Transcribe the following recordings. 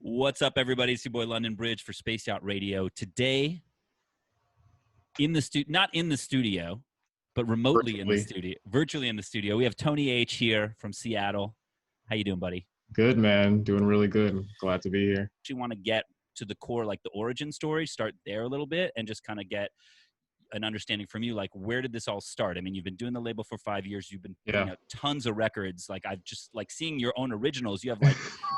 What's up, everybody? It's your boy London Bridge for Space Yacht Radio. Today, not in the studio, but remotely in the studio, virtually in the studio. We have Tony H here from Seattle. How you doing, buddy? Good, man. Doing really good. Glad to be here. Do you want to get to the core, like the origin story, start there a little bit and just kind of get an understanding from you, like where did this all start? I mean, you've been doing the label for 5 years. You've been putting out tons of records. Like I've just like seeing your own originals. You have like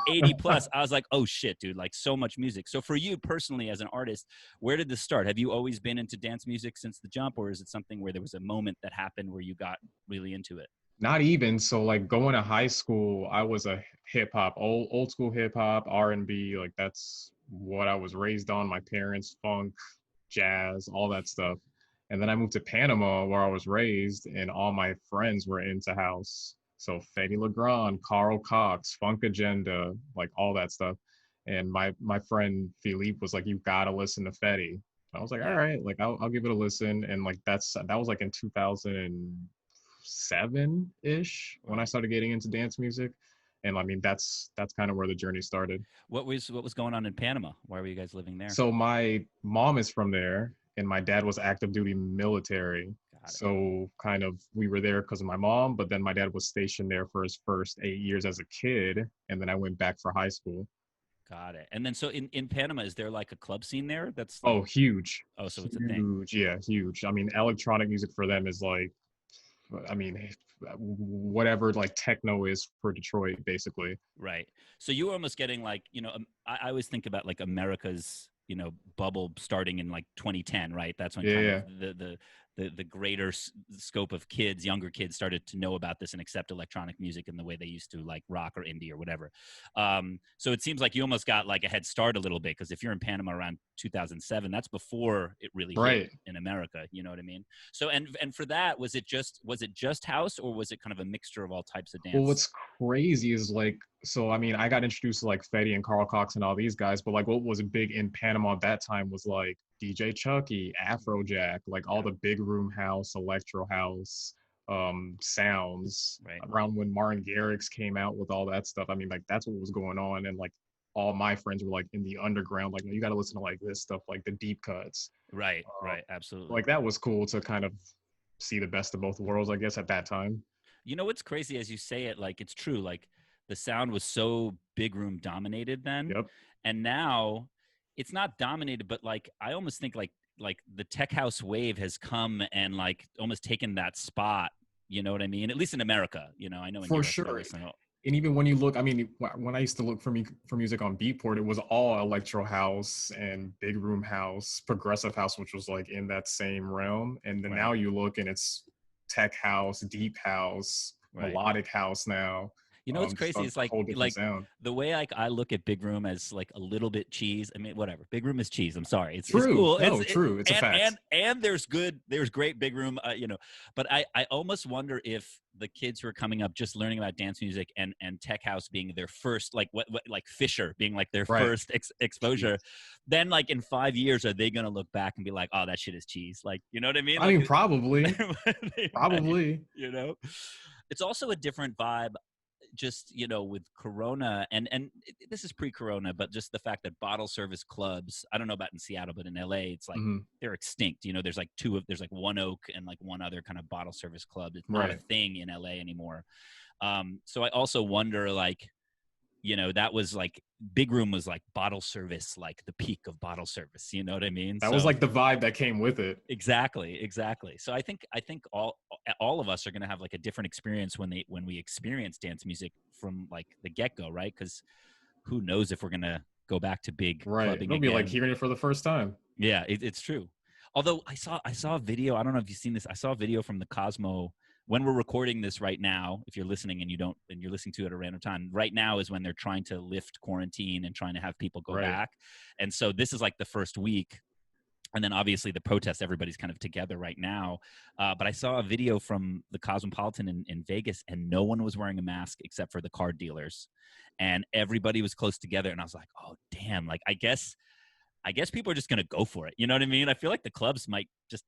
80 plus. I was like, oh shit, dude, like so much music. So for you personally as an artist, where did this start? Have you always been into dance music since the jump, or is it something where there was a moment that happened where you got really into it? Not even. So like going to high school, I was a hip hop, old school hip hop, R&B. Like that's what I was raised on. My parents, funk, jazz, all that stuff. And then I moved to Panama where I was raised, and all my friends were into house. So Fetty Legrand, Carl Cox, Funk Agenda, like all that stuff. And my friend Philippe was like, "You gotta listen to Fetty." I was like, "All right, like I'll give it a listen." And like that was like in 2007-ish when I started getting into dance music. And I mean that's kind of where the journey started. What was going on in Panama? Why were you guys living there? So my mom is from there, and my dad was active duty military. So kind of we were there because of my mom, but then my dad was stationed there for his first 8 years as a kid, and then I went back for high school. Got it. And then so in Panama, is there like a club scene there? That's like, huge. Oh, so it's a thing. Huge, yeah, huge. I mean, electronic music for them is like, I mean, whatever like techno is for Detroit, basically. Right. So you were almost getting like, I always think about like America's, bubble starting in like 2010, right? That's when kind of the greater scope of kids, younger kids started to know about this and accept electronic music in the way they used to, like rock or indie or whatever. So it seems like you almost got like a head start a little bit, because if you're in Panama around 2007, that's before it really hit in America. You know what I mean? So and for that, was it just house, or was it kind of a mixture of all types of dance? Well, what's crazy is like, so I mean, I got introduced to like Fetty and Carl Cox and all these guys, but like what was big in Panama at that time was like DJ Chucky, Afrojack, like all the big room house, electro house sounds around when Martin Garrix came out with all that stuff. I mean, like that's what was going on. And like all my friends were like in the underground, like, no, you got to listen to like this stuff, like the deep cuts. Right. Absolutely. Like that was cool to kind of see the best of both worlds, I guess, at that time. You know what's crazy as you say it, like it's true, like the sound was so big room dominated then. Yep. And now it's not dominated, but like I almost think like the tech house wave has come and like almost taken that spot. You know what I mean? At least in America, I know in for Europe, sure. And even when you look, I mean, when I used to look for music on Beatport, it was all electro house and big room house, progressive house, which was like in that same realm. And then now you look and it's tech house, deep house, melodic house now. You know what's crazy? It's like the way I look at Big Room as like a little bit cheese. I mean, whatever. Big Room is cheese. I'm sorry. It's cool. True. It's a fact. And there's great Big Room. But I almost wonder if the kids who are coming up just learning about dance music and tech house being their first, like what like Fisher being like their first exposure, then like in 5 years are they gonna look back and be like, oh, that shit is cheese? Like, you know what I mean? I mean, probably. Probably. It's also a different vibe. Just with Corona and this is pre-Corona, but just the fact that bottle service clubs, I don't know about in Seattle, but in LA it's like they're extinct. There's like there's like One Oak and like one other kind of bottle service club. It's not a thing in LA anymore. So I also wonder, like, that was like Big Room was like bottle service, like the peak of bottle service. You know what I mean? That was like the vibe that came with it. Exactly. So I think all of us are going to have like a different experience when we experience dance music from like the get-go, right? Because who knows if we're going to go back to big clubbing It'll be like hearing it for the first time. Yeah, it's true. Although I saw a video. I don't know if you've seen this. I saw a video from the Cosmo. When we're recording this right now, if you're listening and you're listening to it at a random time, right now is when they're trying to lift quarantine and trying to have people go back. And so this is like the first week. And then obviously the protest, everybody's kind of together right now. But I saw a video from the Cosmopolitan in Vegas, and no one was wearing a mask except for the card dealers. And everybody was close together. And I was like, oh, damn. Like, I guess people are just going to go for it. You know what I mean? I feel like the clubs might just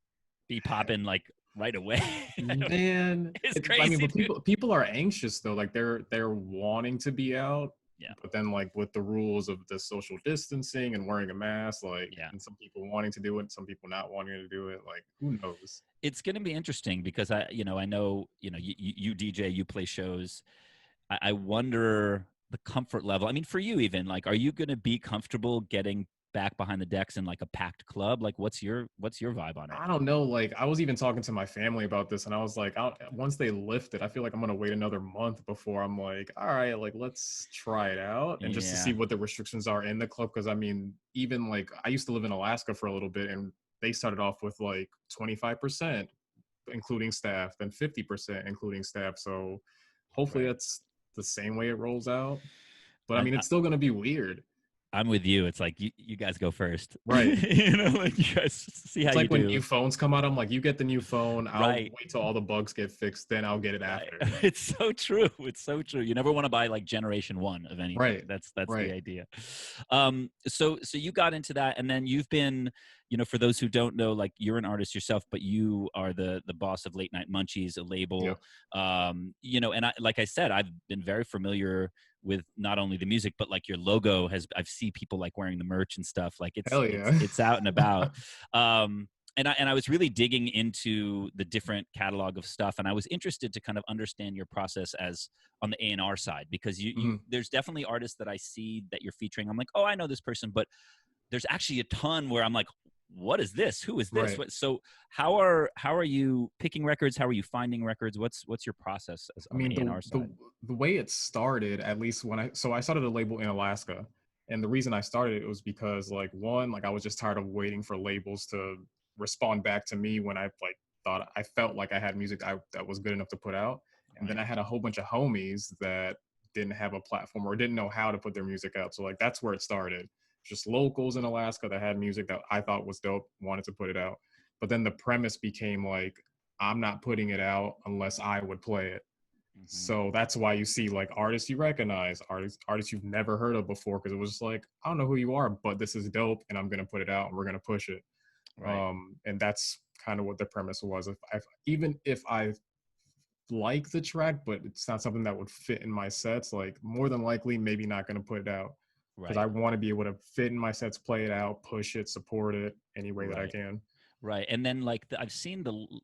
be popping like right away. Man, it's crazy. I mean, but people are anxious though. Like they're wanting to be out, Yeah. But then like with the rules of the social distancing and wearing a mask, like, Yeah. and some people wanting to do it, some people not wanting to do it, like who knows? It's going to be interesting because I know, you DJ, you play shows. I wonder the comfort level. I mean, for you even, like, are you going to be comfortable getting back behind the decks in like a packed club? Like, what's your vibe on it? I don't know. Like, I was even talking to my family about this, and I was like, once they lift it, I feel like I'm gonna wait another month before I'm like, all right, like let's try it out, and just to see Yeah. what the restrictions are in the club. Because I mean, even like I used to live in Alaska for a little bit, and they started off with like 25%, including staff, then 50% including staff. So hopefully Right. that's the same way it rolls out. But I I, mean, it's still gonna be weird, I'm with you. It's like you guys go first. right? Like you guys see how It's you like when do. new phones come out, I'm like, you get the new phone, I'll Right. wait till all the bugs get fixed, then I'll get it Right. after. It's so true. It's so true. You never want to buy like generation one of anything. Right. That's the Right. idea. So you got into that, and then you've been, for those who don't know, like you're an artist yourself, but you are the boss of Late Night Munchies, a label. Yep. And like I said, I've been very familiar with not only the music, but like your logo I've seen people like wearing the merch and stuff. Like it's Hell it's yeah. it's out and about. And I was really digging into the different catalog of stuff, and I was interested to kind of understand your process as on the A&R side, because you Mhm. there's definitely artists that I see that you're featuring. I'm like, oh, I know this person, but there's actually a ton where I'm like, what is this? Who is this? Right. So how are you picking records? How are you finding records? What's your process I on the mean, A&R the side? the way it started, at least when I started a label in Alaska. And the reason I started it was because like one, like I was just tired of waiting for labels to respond back to me when I like thought I felt like I had music that was good enough to put out. And then Right. I had a whole bunch of homies that didn't have a platform or didn't know how to put their music out. So like that's where it started. Just locals in Alaska that had music that I thought was dope, wanted to put it out. But then the premise became like, I'm not putting it out unless I would play it. Hmm. So that's why you see like artists you recognize, artists you've never heard of before, because it was just like, I don't know who you are, but this is dope, and I'm gonna put it out, and we're gonna push it. Right. And that's kind of what the premise was. Even if I like the track, but it's not something that would fit in my sets, like more than likely, maybe not gonna put it out because I Right. want to be able to fit in my sets, play it out, push it, support it any way that I Right. can. Right. And then like I've seen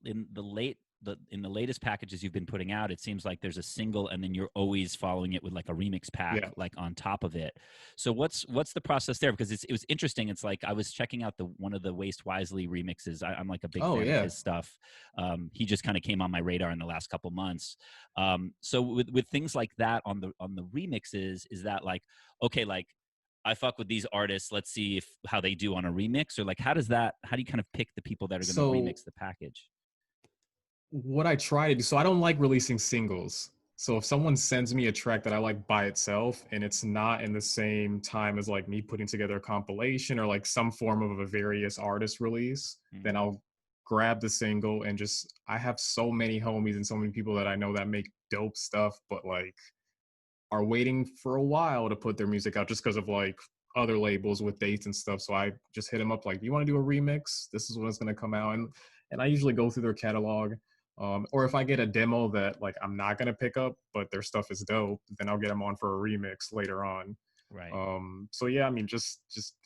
in the latest packages you've been putting out, it seems like there's a single and then you're always following it with like a remix pack Yeah. like on top of it. So what's the process there? Because it was interesting. It's like I was checking out the one of the Waste Wisely remixes. I'm like a big Oh fan of yeah. his stuff. He just kind of came on my radar in the last couple months. So with things like that on the remixes, is that like, okay, like I fuck with these artists. Let's see if how they do on a remix, or like how do you kind of pick the people that are going to So remix the package? what I try to do, so I don't like releasing singles. So if someone sends me a track that I like by itself and it's not in the same time as like me putting together a compilation or like some form of a various artist release, then Hmm. I'll grab the single and just I have so many homies and so many people that I know that make dope stuff, but like are waiting for a while to put their music out just because of like other labels with dates and stuff. So I just hit them up like, do you want to do a remix? This is when it's going to come out. And I usually go through their catalog. Or if I get a demo that like I'm not gonna pick up, but their stuff is dope, then I'll get them on for a remix later on. Right. So yeah, I mean, just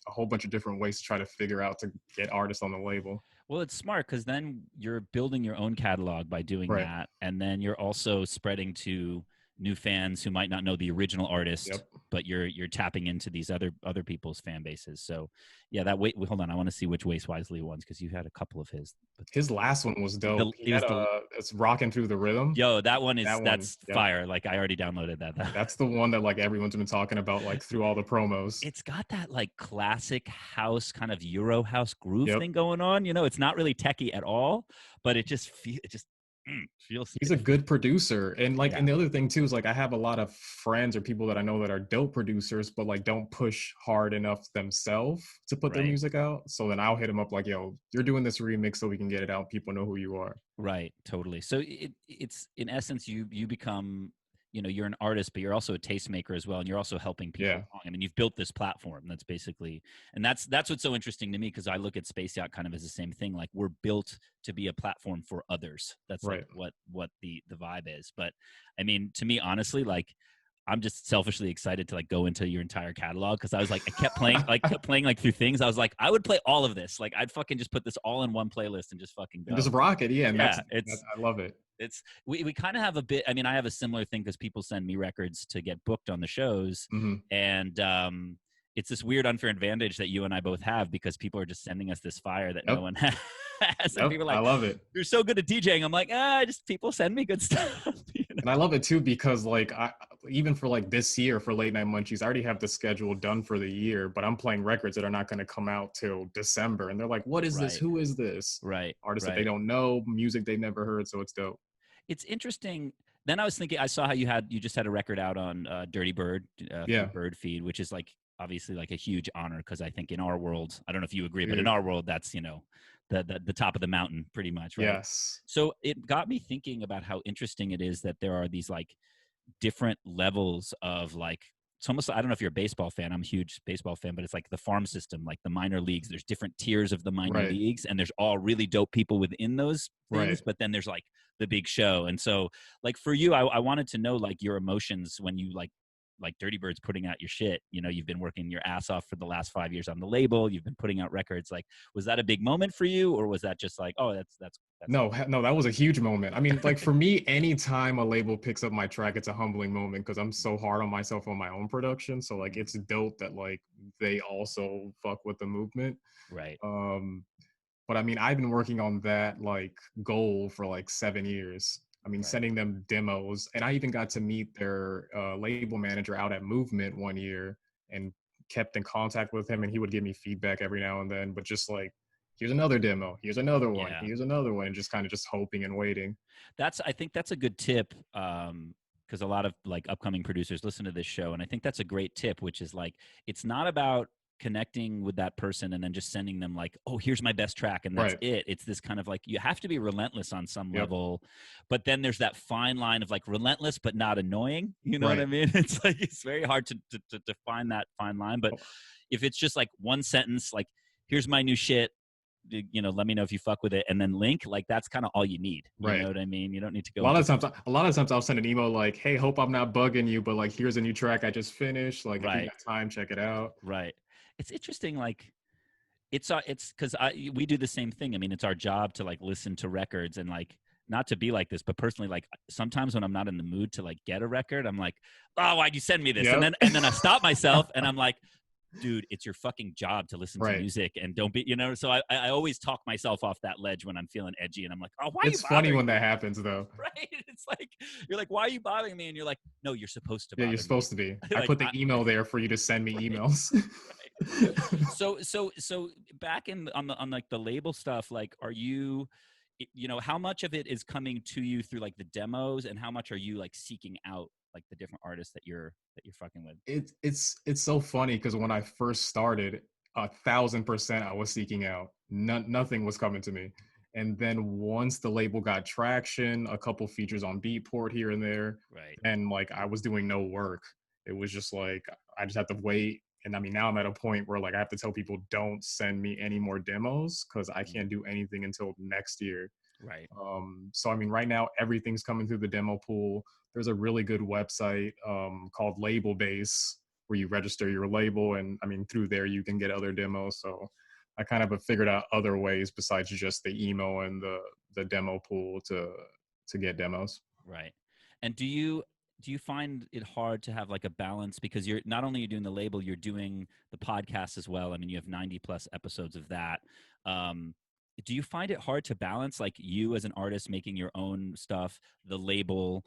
a whole bunch of different ways to try to figure out to get artists on the label. Well, it's smart because then you're building your own catalog by doing Right. that, and then you're also spreading to new fans who might not know the original artist, Yep. but you're tapping into these other people's fan bases. So, yeah, hold on, I want to see which Waste Wisely ones because you had a couple of his. But His last one was dope. He it had was the it's rocking through the rhythm. yo that one That one, that's yep. fire. Like I already downloaded that. That's the one that like everyone's been talking about like through all the promos. It's got that like classic house kind of Euro house groove Yep. thing going on. It's not really techie at all, but it just feels He's a good producer. And like, yeah, and the other thing too is like I have a lot of friends or people that I know that are dope producers, but like don't push hard enough themselves to put their right. music out. So then I'll hit them up like, yo, you're doing this remix so we can get it out. People know who you are. Right, totally. So it's in essence you become, you're an artist, but you're also a tastemaker as well, and you're also helping people Yeah. along. I mean, you've built this platform that's basically, and that's what's so interesting to me because I look at Space Yacht kind of as the same thing. Like we're built to be a platform for others. That's like Right. what the vibe is. But I mean, to me, honestly, like I'm just selfishly excited to like go into your entire catalog because I was like, I kept playing like through things. I was like, I would play all of this. Like, I'd fucking just put this all in one playlist and just fucking And just go. rock it, yeah. And Yeah, I love it. it's we kind of have a bit. I mean, I have a similar thing because people send me records to get booked on the shows, Hmm. and it's this weird unfair advantage that you and I both have because people are just sending us this fire that no Yep, one has. And yep. people are I like, love it. "You're so good at DJing." I'm like, just people send me good stuff. You know? And I love it too because like I even for like this year for Late Night Munchies, I already have the schedule done for the year, but I'm playing records that are not going to come out till December. And they're like, what is this? Right, Who is this? right, Artists that they right. don't know, music they've never heard. So it's dope. It's interesting. Then I was thinking, I saw how you just had a record out on Dirty Bird through Yeah. Bird Feed, which is like obviously like a huge honor because I think in our world, I don't know if you agree, but in Dude. our world, that's the top of the mountain pretty much, right? Yes. So it got me thinking about how interesting it is that there are these like different levels of like it's almost I don't know if you're a baseball fan. I'm a huge baseball fan, but it's like the farm system, like the minor leagues. There's different tiers of the minor Right. leagues, and there's all really dope people within those things. Right. But then there's like the big show, and so like for you, I wanted to know like your emotions when you like Dirty Bird's putting out your shit. You know, you've been working your ass off for the last 5 years on the label. You've been putting out records. Like, was that a big moment for you, or was that just like, oh, that's No, cool? no, that was a huge moment. I mean, like for me, anytime a label picks up my track, it's a humbling moment because I'm so hard on myself on my own production. So like Mhm. it's dope that like they also fuck with the movement. Right, Um, but I mean, I've been working on that like goal for like 7 years. I mean, right. sending them demos, and I even got to meet their label manager out at Movement one year, and kept in contact with him, and he would give me feedback every now and then. But just like, here's another demo, Yeah. here's another one, and just kind of just hoping and waiting. I think that's a good tip because a lot of like upcoming producers listen to this show, and I think that's a great tip, which is like it's not about connecting with that person and then just sending them like, oh, here's my best track and that's Right. it. It's this kind of like you have to be relentless on some Yep. level, but then there's that fine line of like relentless but not annoying. You know what I Right. mean? It's like it's very hard to find that fine line. But if it's just like one sentence, like here's my new shit, let me know if you fuck with it and then link, like that's kind of all you need. You know Right. what I mean? You don't need to A go lot into of times, a lot of times I'll send an email like, "Hey, hope I'm not bugging you, but like, here's a new track I just finished. Like, if you right, got time, check it out." right. It's interesting. Like it's because we do the same thing. I mean, it's our job to like listen to records and like not to be like this, but personally, like sometimes when I'm not in the mood to like get a record, I'm like, oh, why'd you send me this? And Yep. then I stop myself and I'm like, dude, it's your fucking job to listen to Right. music and don't be, so I always talk myself off that ledge when I'm feeling edgy and I'm like, oh, why are you It's funny bothering when that me? happens, though. Right? It's like, you're like, why are you bothering me? And you're like, no, you're supposed to Yeah, you're bother me. supposed to be. I Like, put the email there for you to send me right, emails. right. So back in on like the label stuff, like, are you, how much of it is coming to you through like the demos, and how much are you like seeking out like the different artists that you're fucking with? It's so funny because when I first started, 1,000% I was seeking out. Nothing was coming to me. And then once the label got traction, a couple features on Beatport here and there, Right. and like I was doing no work. It was just like I just had to wait. And I mean, now I'm at a point where like I have to tell people don't send me any more demos because I Mhm. can't do anything until next year. Right. So I mean, right now everything's coming through the demo pool. There's a really good website called Label Base where you register your label, and I mean through there you can get other demos. So I kind of have figured out other ways besides just the email and the demo pool to get demos. Right. And do you find it hard to have like a balance because you're not only you're doing the label, you're doing the podcast as well. I mean, you have 90 plus episodes of that. Um, do you find it hard to balance like you as an artist making your own stuff, the label,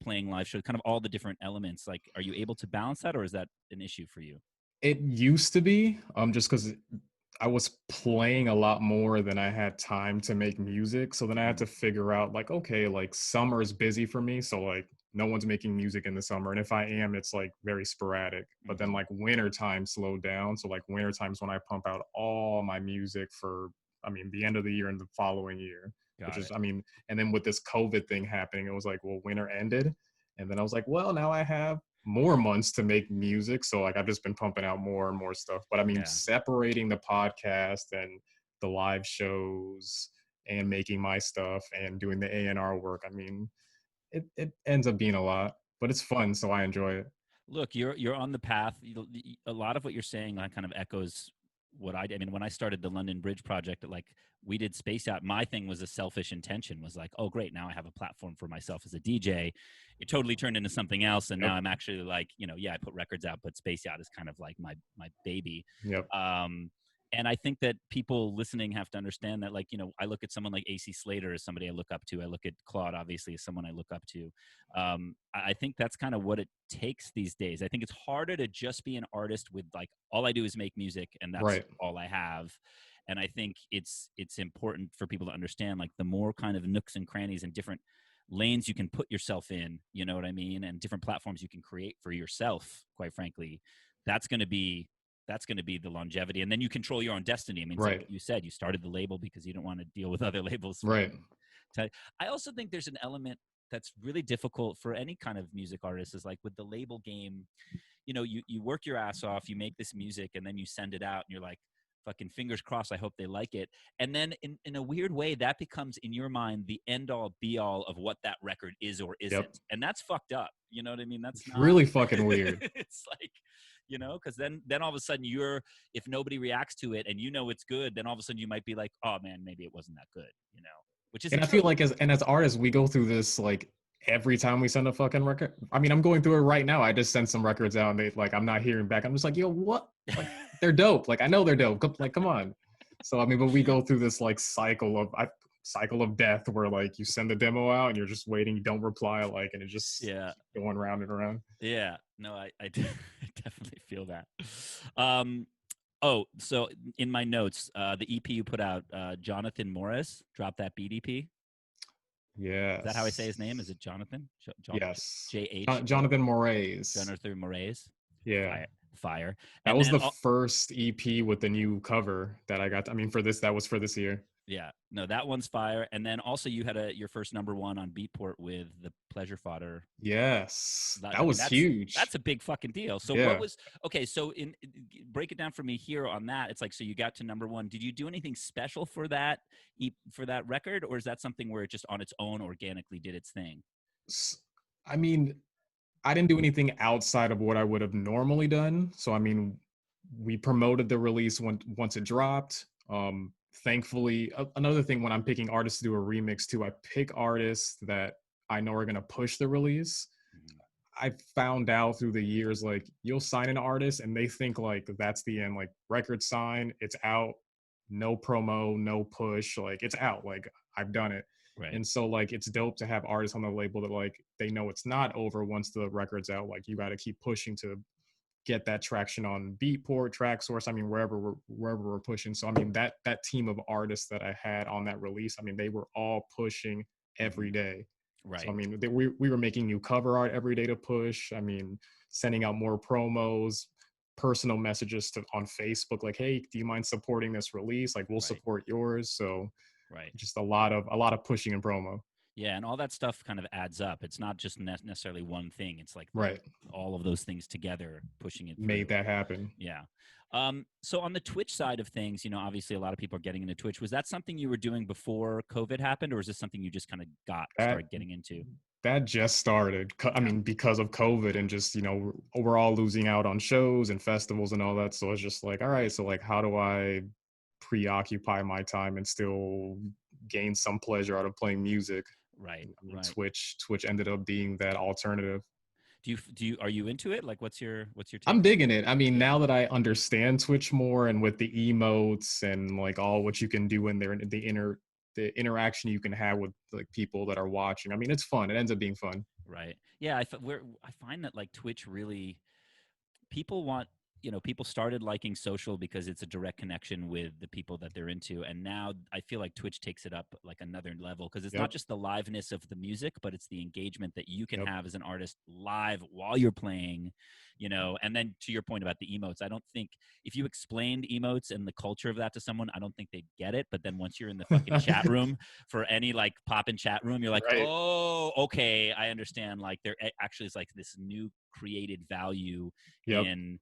playing live shows, kind of all the different elements? Like, are you able to balance that, or is that an issue for you? It used to be just because I was playing a lot more than I had time to make music. So then I had Mhm. to figure out like, okay, like summer is busy for me. So like no one's making music in the summer. And if I am, it's like very sporadic. But then Mhm. like winter time slowed down. So like winter time's when I pump out all my music for I mean the end of the year and the following year. Which Got is it. I mean, and then with this COVID thing happening, it was like, well, winter ended. And then I was like, well, now I have more months to make music. So like I've just been pumping out more and more stuff. But I mean, Yeah. separating the podcast and the live shows and making my stuff and doing the A&R work, I mean, it ends up being a lot, but it's fun, so I enjoy it. Look, you're on the path. A lot of what you're saying kind of echoes what I did. I mean, when I started the London Bridge project, like we did Space Yacht, my thing was a selfish intention, was like, oh great, now I have a platform for myself as a DJ. It totally turned into something else, and Yep. now I'm actually like, yeah, I put records out, but Space Yacht is kind of like my baby. Yep. Um, and I think that people listening have to understand that, like, I look at someone like AC Slater as somebody I look up to. I look at Claude, obviously, as someone I look up to. I think that's kind of what it takes these days. I think it's harder to just be an artist with like, all I do is make music and that's Right. all I have. And I think it's important for people to understand, like, the more kind of nooks and crannies and different lanes you can put yourself in, you know what I mean, and different platforms you can create for yourself, quite frankly, that's going to be the longevity. And then you control your own destiny. I mean, it's like Right. you said, you started the label because you don't want to deal with other labels. Right. I also think there's an element that's really difficult for any kind of music artist, is like with the label game, you work your ass off, you make this music, and then you send it out and you're like, fucking fingers crossed, I hope they like it. And then in a weird way, that becomes in your mind the end all be all of what that record is or isn't. Yep. And that's fucked up. You know what I mean? That's It's not really fucking weird. it's like, because then all of a sudden if nobody reacts to it and it's good, then all of a sudden you might be like, oh man, maybe it wasn't that good, which And isn't I feel true. like as artists, we go through this like every time we send a fucking record. I mean, I'm going through it right now. I just sent some records out and they like I'm not hearing back. I'm just like, yo, what? Like they're dope. Like I know they're dope. Like come on. So I mean, but we go through this like cycle of death where like you send the demo out and you're just waiting, you don't reply, like, and it just Yeah. going round and around. Yeah, no, I definitely feel that. So in my notes, the EP you put out, Jonathan Morris, drop that BDP. Is that how I say his name? Is Yes. it Jonathan? Yes. JH? Jonathan Moraes. Jonathan Moraes? Yeah. Fire. That And was then, the first EP with the new cover that I got. I mean, that was for this year. yeah, no, that one's fire. And then also you had your first #1 on Beatport with the Pleasure Fodder. Yes. I That mean, was huge. that's a big fucking deal. So what Yeah. was okay? So break it down for me here on that. It's like, so you got to #1. Did you do anything special for that record, or is that something where it just on its own organically did its thing? I mean, I didn't do anything outside of what I would have normally done. So I mean, we promoted the release once it dropped. Thankfully, another thing when I'm picking artists to do a remix too, I pick artists that I know are gonna push the release. Mhm. I found out through the years, like you'll sign an artist and they think like that's the end, like record sign, it's out, no promo, no push, like it's out, like I've done it. Right. And so like it's dope to have artists on the label that like they know it's not over once the record's out. Like you got to keep pushing to get that traction on Beatport, Track Source. I mean wherever we're pushing. So I mean that team of artists that I had on that release, I mean they were all pushing every Mhm. day. So I Right. mean, we were making new cover art every day to push. I mean, sending out more promos, personal messages on Facebook, like, hey, do you mind supporting this release? Like, we'll Right. support yours. So Right. just a lot of pushing and promo. Yeah, and all that stuff kind of adds up. It's not just necessarily one thing. It's like Right. all of those things together pushing it Made through. that happen. Yeah. So on the Twitch side of things, obviously a lot of people are getting into Twitch. Was that something you were doing before COVID happened, or is this something you just kind of That started getting into? that just started. I Yeah. mean, because of COVID and just, we're all losing out on shows and festivals and all that. So it's just like, all right, so like, how do I preoccupy my time and still gain some pleasure out of playing music? Right. I mean, Right. Twitch ended up being that alternative. Are you into it? Like, what's your I'm take on it? digging it. I mean, Yeah. now that I understand Twitch more and with the emotes and like all what you can do in there, and the interaction you can have with like people that are watching. I mean, it's fun. It ends up being fun. Right. Yeah. I find that like Twitch really people want people started liking social because it's a direct connection with the people that they're into, and now I feel like Twitch takes it up like another level because it's not Yep. just the liveness of the music, but it's the engagement that you can Yep. have as an artist live while you're playing. And then to your point about the emotes, I don't think if you explained emotes and the culture of that to someone, I don't think they'd get it. But then once you're in the fucking chat room for any like pop in chat room, you're like, Right. oh, okay, I understand. Like there actually is like this new created value Yep. in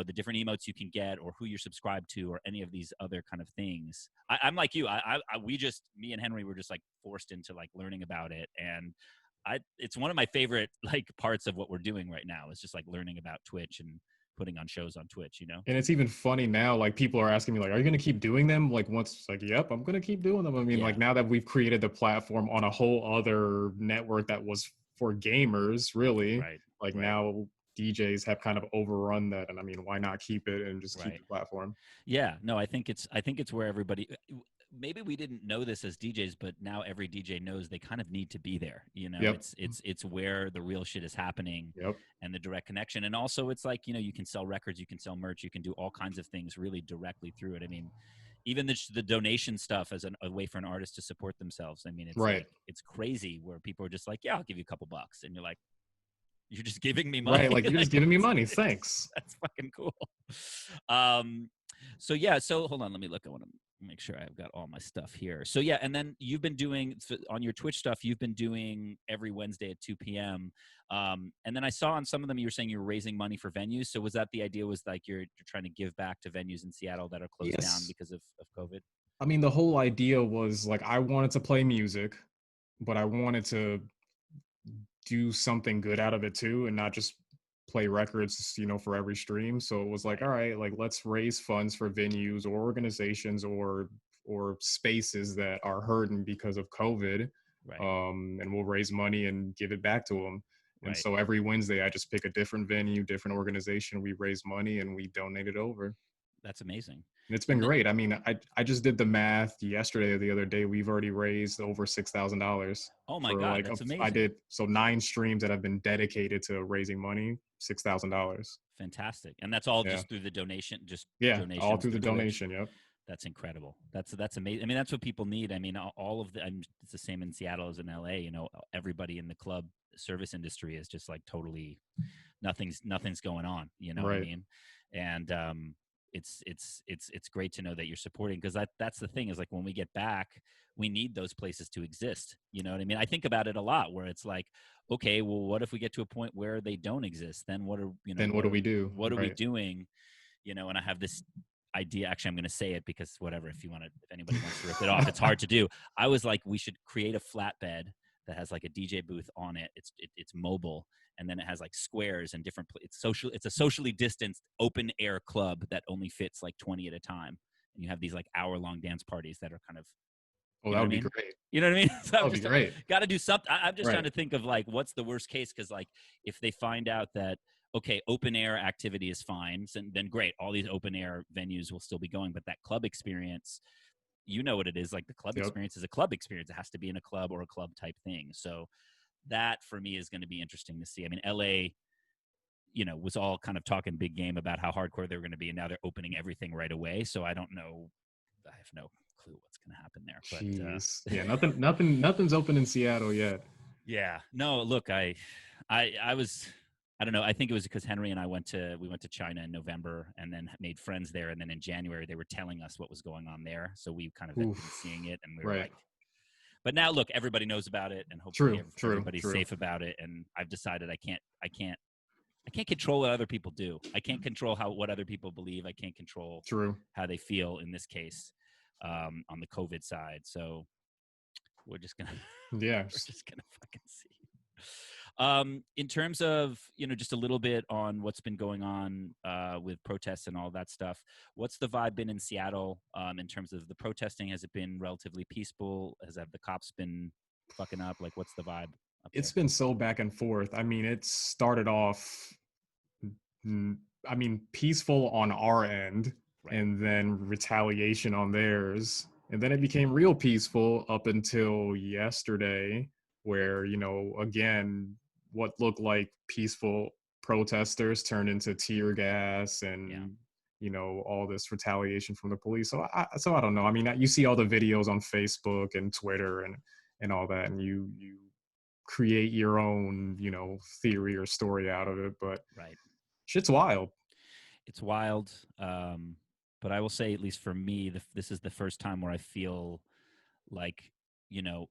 the different emotes you can get or who you're subscribed to or any of these other kind of things. I'm like you. Me and Henry were just like forced into like learning about it, and it's one of my favorite like parts of what we're doing right now is just like learning about Twitch and putting on shows on Twitch, you know? And it's even funny now, like people are asking me, like, are you gonna keep doing them? Like once it's like, yep, I'm gonna keep doing them. I mean, Yeah, like now that we've created the platform on a whole other network that was for gamers, really, right, like right, now DJs have kind of overrun that. And I mean, why not keep it and just keep right. the platform? Yeah, no, I think it's where everybody maybe we didn't know this as DJs, but now every DJ knows they kind of need to be there. You know, Yep. it's where the real shit is happening Yep. and the direct connection. And also it's like, you know, you can sell records, you can sell merch, you can do all kinds of things really directly through it. I mean, even the donation stuff as a way for an artist to support themselves. I mean, it's Right. like it's crazy where people are just like, yeah, I'll give you a couple bucks, and you're like, you're just giving me money. Right. Like you're Like just giving me money. it's Thanks. that's fucking cool. Um, so yeah, so hold on, let me look. I want to make sure I've got all my stuff here. So yeah, and then you've been doing on your Twitch stuff. You've been doing every Wednesday at 2 p.m. And then I saw on some of them you were saying you were raising money for venues. So was that the idea? Was like you're trying to give back to venues in Seattle that are closed down Yes. because of COVID? I mean, the whole idea was like I wanted to play music, but I wanted to do something good out of it too and not just play records, for every stream. So it was like, Right, all right, like let's raise funds for venues or organizations or spaces that are hurting because of COVID. right, And we'll raise money and give it back to them. And right. so every Wednesday, I just pick a different venue, different organization. We raise money and we donate it over. That's amazing. And it's been And the, great. I mean, I just did the math yesterday or the other day. We've already raised over $6,000 oh my for God, like that's I amazing. did so 9 streams that have been dedicated to raising money, $6,000. Fantastic. And that's all Yeah, just through the donation, just yeah, all donations through through the Twitch. donation. Yep, That's incredible. That's amazing. I mean, that's what people need. I mean, all of the it's the same in Seattle as in LA. You know, everybody in the club service industry is just like totally nothing's going on. You know what I right. mean? And it's great to know that you're supporting because that's the thing is like when we get back, we need those places to exist. You know what I mean? I think about it a lot where it's like, okay, well, what if we get to a point where they don't exist? Then what are Then what do we do? what are we Right. doing? You know, and I have this idea. Actually, I'm going to say it because whatever. If anybody wants to rip it off, it's hard to do. I was like, we should create a flatbed that has like a DJ booth on it. It's mobile, and then it has like squares and different. It's social. It's a socially distanced open air club that only fits like 20 at a time, and you have these like hour-long dance parties that are kind of, Oh, you that know what would I be mean? great. You know what I mean? So That I'm would be just great. got to do something. I'm just trying Right. to think of like what's the worst case because like if they find out that okay, open air activity is fine, so then great, all these open air venues will still be going, but that club experience, you know what it is like the club Yep. experience is a club experience. It has to be in a club or a club type thing. So that for me is going to be interesting to see. I mean, LA, you know, was all kind of talking big game about how hardcore they were going to be, and now they're opening everything right away. So I don't know. I have no clue what's going to happen there, but Jeez. Yeah. Nothing's open in Seattle yet. yeah. No, look, I was I don't know. I think it was because Henry and I we went to China in November and then made friends there. And then in January they were telling us what was going on there. So we kind of had been Oof. seeing it and we were Right. like, but now look, everybody knows about it and hopefully True. True. everybody's True. safe about it. And I've decided I can't control what other people do. I can't control what other people believe. I can't control True. how they feel in this case on the COVID side. So we're just gonna Yeah. we're just gonna fucking see. In terms of just a little bit on what's been going on with protests and all that stuff, what's the vibe been in Seattle in terms of the protesting? Has it been relatively peaceful? Have the cops been fucking up? Like, what's the vibe up It's there? been so back and forth. I mean, it started off I mean, peaceful on our end, Right. and then retaliation on theirs. And then it became real peaceful up until yesterday, where, again, what looked like peaceful protesters turned into tear gas Yeah. and, all this retaliation from the police. So I don't know. I mean, you see all the videos on Facebook and Twitter and all that, and you create your own, theory or story out of it. But Right. shit's wild. It's wild. But I will say, at least for me, this is the first time where I feel like, you know,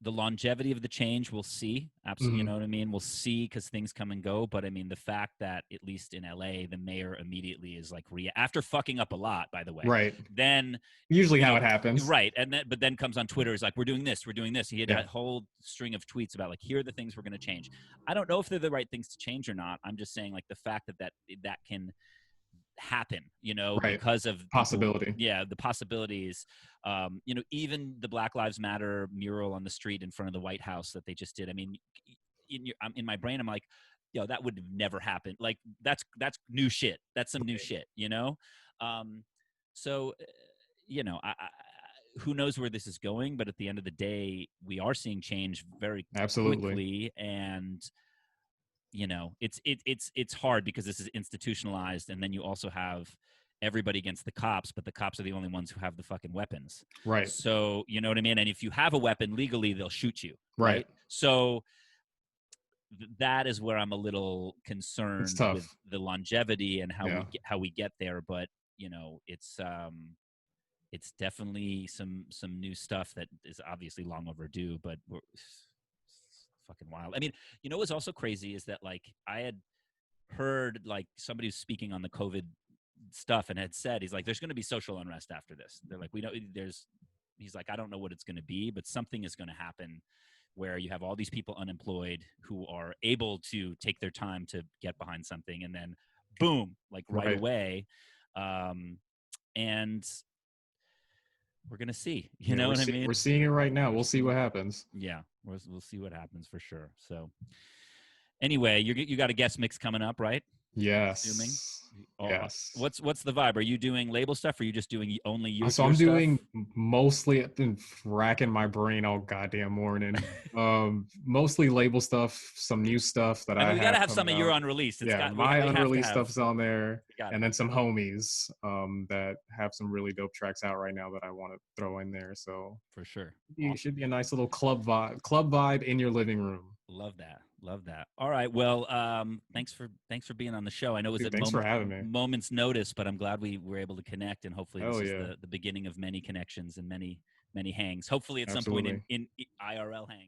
the longevity of the change, we'll see. Absolutely, you Mhm. know what I mean. We'll see because things come and go. But I mean, the fact that at least in LA, the mayor immediately is like after fucking up a lot, by the way. Right. Then Usually you how know, it happens. right, and then but then comes on Twitter is like, we're doing this, we're doing this. He had Yeah. a whole string of tweets about like, here are the things we're going to change. I don't know if they're the right things to change or not. I'm just saying like the fact that can happen, you know, Right. because of people. Possibility. Yeah, the possibilities. You know, even the Black Lives Matter mural on the street in front of the White House that they just did. I mean, in my brain, I'm like, yo, that would have never happened. Like that's new shit. That's some new Right. shit, you know. So you know, who knows where this is going? But at the end of the day, we are seeing change very Absolutely. quickly, and you know, it's hard because this is institutionalized, and then you also have everybody against the cops, but the cops are the only ones who have the fucking weapons. Right. So you know what I mean. And if you have a weapon legally, they'll shoot you, Right. right? So that is where I'm a little It's concerned with tough. the longevity and Yeah. how we get there. But you know, it's definitely some new stuff that is obviously long overdue, but it's fucking wild. I mean, you know what's also crazy is that like I had heard like somebody was speaking on the COVID stuff and had said he's like, there's going to be social unrest after this. They're like, we know there's. He's like, I don't know what it's going to be, but something is going to happen where you have all these people unemployed who are able to take their time to get behind something, and then boom, like right Right. away. And we're gonna see. You Yeah, know what I we're mean? seeing it right now. We're We'll see what seeing. happens. Yeah, we'll see what happens for sure. So anyway, you got a guest mix coming up, right? Assuming. Yes. Yes. What's the vibe? Are you doing label stuff? Or are you just doing only So your I'm stuff? doing mostly, I've been racking my brain all goddamn morning. Mostly label stuff, some new stuff that I mean, I we got to have have some coming of your out. unreleased. It's Yeah, got my we have to unreleased have. stuff's on there, We got and to. then some homies that have some really dope tracks out right now that I want to throw in there. So For sure. it Awesome. should be a nice little club vibe in your living room. Love that. Love that. All right. Well, thanks for being on the show. I know it was Dude, at thanks for having me. moment's notice, but I'm glad we were able to connect, and hopefully this Hell is yeah, the beginning of many connections and many hangs. Hopefully at some point absolutely. in IRL hang.